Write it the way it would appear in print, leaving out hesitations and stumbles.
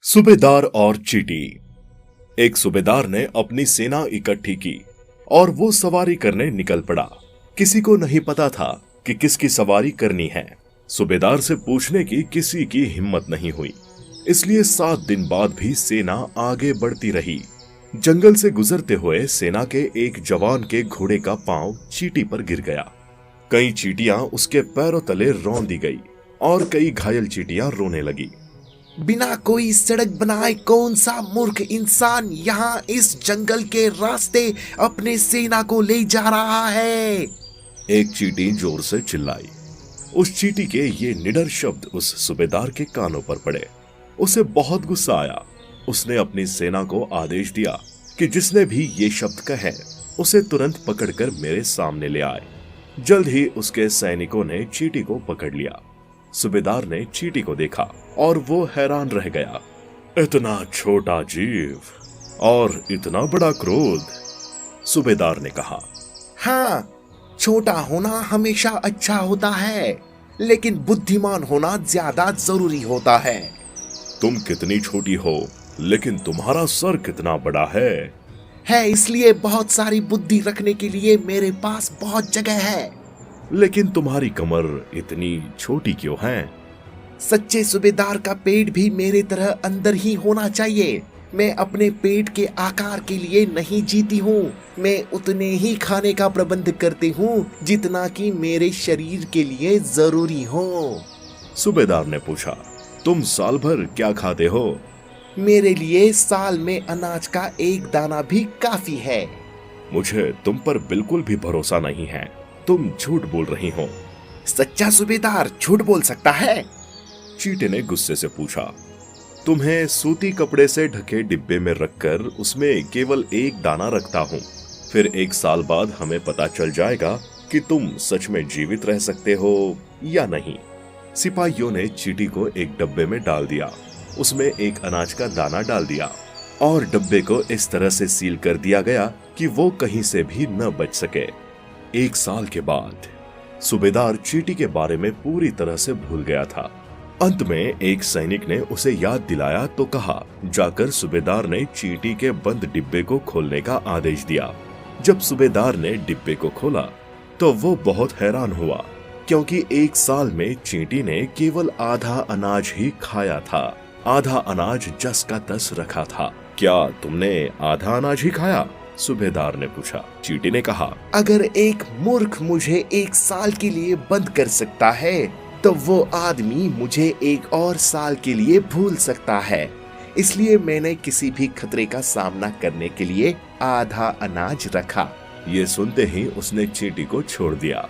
सूबेदार और चींटी। एक सूबेदार ने अपनी सेना इकट्ठी की और वो सवारी करने निकल पड़ा। किसी को नहीं पता था कि किसकी सवारी करनी है। सूबेदार से पूछने की किसी की हिम्मत नहीं हुई, इसलिए 7 दिन बाद भी सेना आगे बढ़ती रही। जंगल से गुजरते हुए सेना के एक जवान के घोड़े का पांव चींटी पर गिर गया। कई चींटियां उसके पैरों तले रौंदी गई और कई घायल चींटियां रोने लगी। बिना कोई सड़क बनाए कौन सा मूर्ख इंसान यहाँ इस जंगल के रास्ते अपने सेना को ले जा रहा है? एक चींटी जोर से चिल्लाई। उस चींटी के ये निडर शब्द उस सूबेदार के कानों पर पड़े। उसे बहुत गुस्सा आया। उसने अपनी सेना को आदेश दिया कि जिसने भी ये शब्द कहे उसे तुरंत पकड़कर मेरे सामने ले आए। जल्द ही उसके सैनिकों ने चींटी को पकड़ लिया। सूबेदार ने चींटी को देखा और वो हैरान रह गया। इतना छोटा जीव और इतना बड़ा क्रोध, सूबेदार ने कहा। हाँ, छोटा होना हमेशा अच्छा होता है, लेकिन बुद्धिमान होना ज्यादा जरूरी होता है। तुम कितनी छोटी हो, लेकिन तुम्हारा सर कितना बड़ा है। इसलिए बहुत सारी बुद्धि रखने के लिए मेरे पास बहुत जगह है। लेकिन तुम्हारी कमर इतनी छोटी क्यों है? सच्चे सूबेदार का पेट भी मेरे तरह अंदर ही होना चाहिए। मैं अपने पेट के आकार के लिए नहीं जीती हूँ। मैं उतने ही खाने का प्रबंध करती हूँ जितना कि मेरे शरीर के लिए जरूरी हो। सूबेदार ने पूछा, तुम साल भर क्या खाते हो? मेरे लिए साल में अनाज का एक दाना भी काफी है। मुझे तुम पर बिल्कुल भी भरोसा नहीं है। तुम झूठ बोल रही हो। सच्चा सूबेदार झूठ बोल सकता है? चींटी ने गुस्से से पूछा। तुम्हें सूती कपड़े से ढके डिब्बे में रखकर उसमें केवल एक दाना रखता हूँ। फिर 1 साल बाद हमें पता चल जाएगा कि तुम सच में जीवित रह सकते हो या नहीं। सिपाहियों ने चींटी को एक डब्बे में डाल दिया। उसमें एक अनाज का दाना डाल दिया और डब्बे को इस तरह से सील कर दिया गया कि वो कहीं से भी न बच सके। 1 साल के बाद सूबेदार चींटी के बारे में पूरी तरह से भूल गया था। अंत में एक सैनिक ने उसे याद दिलाया तो कहा, जाकर सूबेदार ने चींटी के बंद डिब्बे को खोलने का आदेश दिया। जब सूबेदार ने डिब्बे को खोला तो वो बहुत हैरान हुआ, क्योंकि 1 साल में चींटी ने केवल आधा अनाज ही खाया था। आधा अनाज जस का तस रखा था। क्या तुमने आधा अनाज ही खाया? सूबेदार ने पूछा। चींटी ने कहा, अगर एक मूर्ख मुझे 1 साल के लिए बंद कर सकता है तो वो आदमी मुझे 1 और साल के लिए भूल सकता है। इसलिए मैंने किसी भी खतरे का सामना करने के लिए आधा अनाज रखा। ये सुनते ही उसने चींटी को छोड़ दिया।